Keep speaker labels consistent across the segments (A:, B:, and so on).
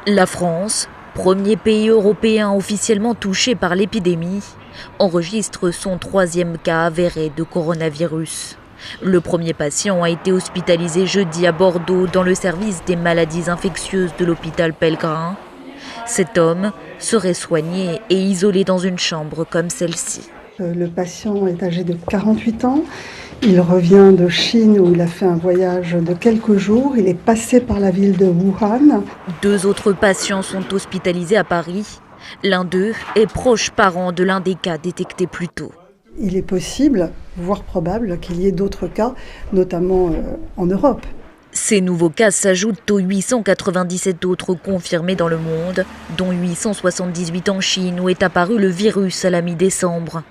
A: La France, premier pays européen officiellement touché par l'épidémie, enregistre son 3e cas avéré de coronavirus. Le premier patient a été hospitalisé jeudi à Bordeaux dans le service des maladies infectieuses de l'hôpital Pellegrin. Cet homme serait soigné et isolé dans une chambre comme celle-ci.
B: Le patient est âgé de 48 ans. Il revient de Chine où il a fait un voyage de quelques jours. Il est passé par la ville de Wuhan.
A: 2 autres patients sont hospitalisés à Paris. L'un d'eux est proche parent de l'un des cas détectés plus tôt.
B: Il est possible, voire probable, qu'il y ait d'autres cas, notamment en Europe.
A: Ces nouveaux cas s'ajoutent aux 897 autres confirmés dans le monde, dont 878 en Chine où est apparu le virus à la mi-décembre.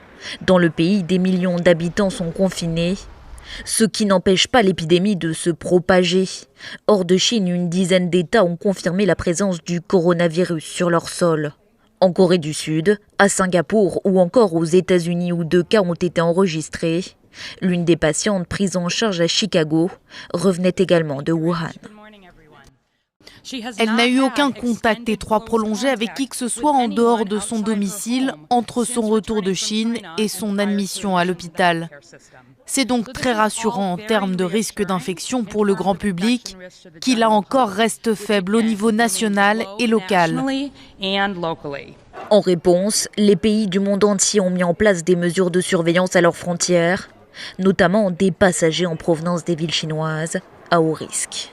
A: Dans le pays, des millions d'habitants sont confinés, ce qui n'empêche pas l'épidémie de se propager. Hors de Chine, une dizaine d'États ont confirmé la présence du coronavirus sur leur sol. En Corée du Sud, à Singapour ou encore aux États-Unis où 2 cas ont été enregistrés, l'une des patientes prises en charge à Chicago revenait également de Wuhan.
C: Elle n'a eu aucun contact étroit prolongé avec qui que ce soit en dehors de son domicile entre son retour de Chine et son admission à l'hôpital. C'est donc très rassurant en termes de risque d'infection pour le grand public, qui là encore reste faible au niveau national et local.
A: En réponse, les pays du monde entier ont mis en place des mesures de surveillance à leurs frontières, notamment des passagers en provenance des villes chinoises à haut risque.